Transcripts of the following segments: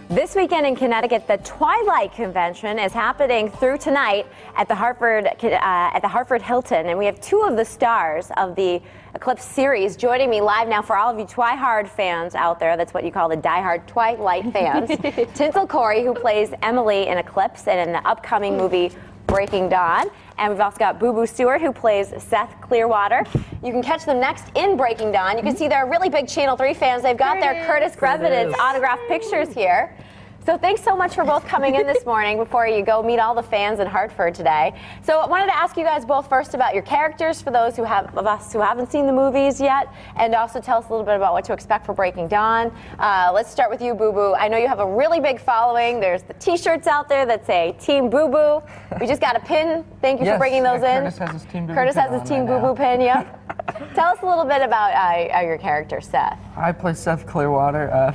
This weekend in Connecticut, the Twilight Convention is happening through tonight at the Hartford Hilton, and we have two of the stars of the Eclipse series joining me live now. For all of you Twihard fans out there, that's what you call the diehard Twilight fans. Tინσel Kori, who plays Emily in Eclipse and in the upcoming movie Breaking Dawn. And we've also got Bubbu Stewart, who plays Seth Clearwater. You can catch them next in Breaking Dawn. You can see they're really big Channel 3 fans. They've got their Curtis Grevenitz autographed pictures here. So thanks so much for both coming in this morning before you go meet all the fans in Hartford today. So I wanted to ask you guys both first about your characters for those of us who haven't seen the movies yet, and also tell us a little bit about what to expect for Breaking Dawn. Let's start with you, Bubbu. I know you have a really big following. There's the t-shirts out there that say Team Bubbu. We just got a pin. Thank you for bringing those in. Curtis has his Team Bubbu Curtis has his Team Bubbu pin, yep. Tell us a little bit about your character, Seth. I play Seth Clearwater.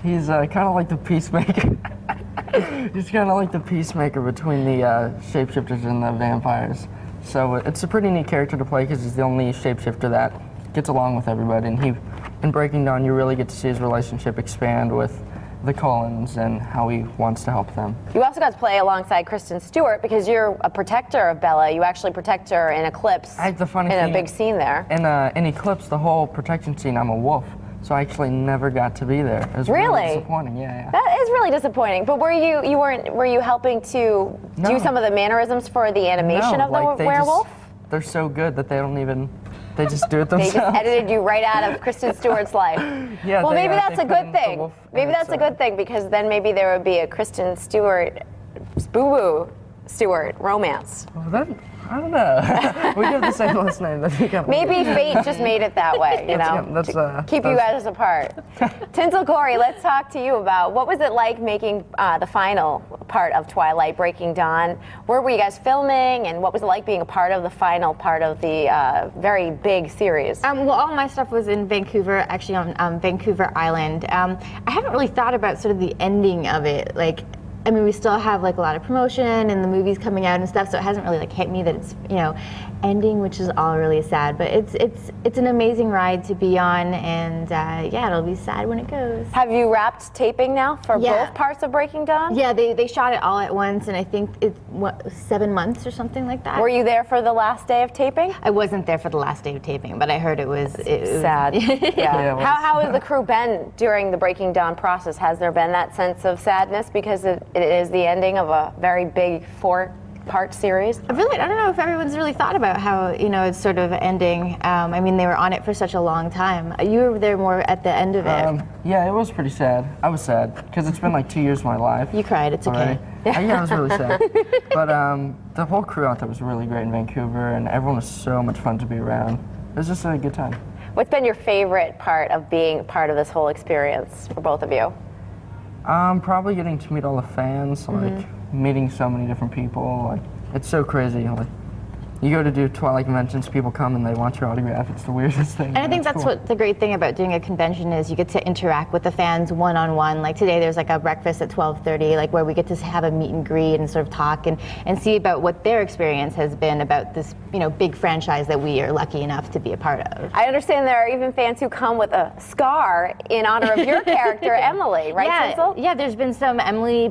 He's kind of like the peacemaker. He's kind of like the peacemaker between the shapeshifters and the vampires. So it's a pretty neat character to play because he's the only shapeshifter that gets along with everybody. And in Breaking Dawn, you really get to see his relationship expand with the Cullens and how he wants to help them. You also got to play alongside Kristen Stewart because you're a protector of Bella. You actually protect her in Eclipse in a big scene there. In Eclipse, the whole protection scene, I'm a wolf. So I actually never got to be there. It was really disappointing. Yeah. That is really disappointing. But were you helping to do some of the mannerisms for the animation of the werewolf? They're so good that they just do it themselves. They just edited you right out of Kristen Stewart's life. Yeah. Well, maybe that's a good thing. Maybe that's a good thing because then maybe there would be a Kristen Stewart, Bubbu Stewart romance. Well, I don't know. We have the same last name. Maybe fate just made it that way, you know, to keep you guys apart. Tинсel Kori, let's talk to you about what was it like making the final part of Twilight, Breaking Dawn. Where were you guys filming, and what was it like being a part of the final part of the very big series? Well, all my stuff was in Vancouver, actually on Vancouver Island. I haven't really thought about sort of the ending of it, I mean, we still have like a lot of promotion and the movies coming out and stuff, so it hasn't really hit me that it's ending, which is all really sad. But it's an amazing ride to be on, and yeah, it'll be sad when it goes. Have you wrapped taping now for both parts of Breaking Dawn? Yeah, they shot it all at once, and I think it's 7 months or something like that. Were you there for the last day of taping? I wasn't there for the last day of taping, but I heard it was sad. Yeah. How has the crew been during the Breaking Dawn process? Has there been that sense of sadness because it is the ending of a very big 4-part series? I don't know if everyone's really thought about how, it's sort of ending. I mean, they were on it for such a long time. You were there more at the end of it. Yeah, it was pretty sad. I was sad because it's been like 2 years of my life. You cried, it's already. okay. Yeah, it was really sad. But the whole crew out there was really great in Vancouver, and everyone was so much fun to be around. It was just a good time. What's been your favorite part of being part of this whole experience for both of you? Probably getting to meet all the fans, meeting so many different people. It's so crazy. You go to do Twilight conventions, people come and they want your autograph. It's the weirdest thing. And I think that's cool. What the great thing about doing a convention is you get to interact with the fans one-on-one. Like today there's like a breakfast at 12:30, where we get to have a meet and greet and sort of talk and see about what their experience has been about this, big franchise that we are lucky enough to be a part of. I understand there are even fans who come with a scar in honor of your character, Emily, right, Tинсel? Yeah, there's been some Emily,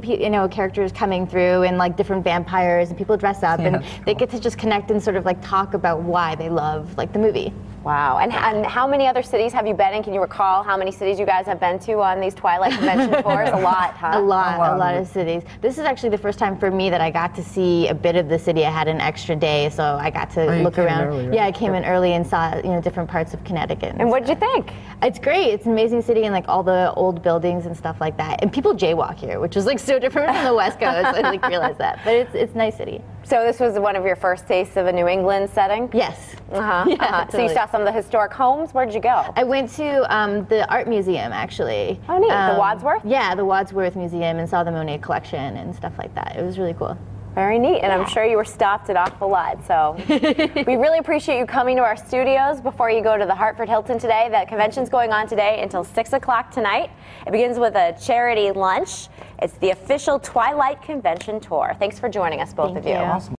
characters coming through and different vampires and people dress up and they get to just connect and sort of talk about why they love the movie. Wow. And how many other cities have you been in? Can you recall how many cities you guys have been to on these Twilight convention tours? A lot, huh? A lot of cities. This is actually the first time for me that I got to see a bit of the city. I had an extra day, so I got to look around. Early, right? Yeah, I came in early and saw different parts of Connecticut. And what did you think? It's great. It's an amazing city and all the old buildings and stuff like that. And people jaywalk here, which is so different from the West Coast. I didn't realize that, but it's a nice city. So this was one of your first tastes of a New England setting? Yes. Yeah, totally. So you saw some of the historic homes. Where did you go? I went to the art museum, actually. Oh, neat. The Wadsworth? Yeah, the Wadsworth Museum, and saw the Monet collection and stuff like that. It was really cool. Very neat, and I'm sure you were stopped an awful lot. So we really appreciate you coming to our studios before you go to the Hartford Hilton today. The convention's going on today until 6 o'clock tonight. It begins with a charity lunch. It's the official Twilight Convention tour. Thanks for joining us, both of you. Awesome.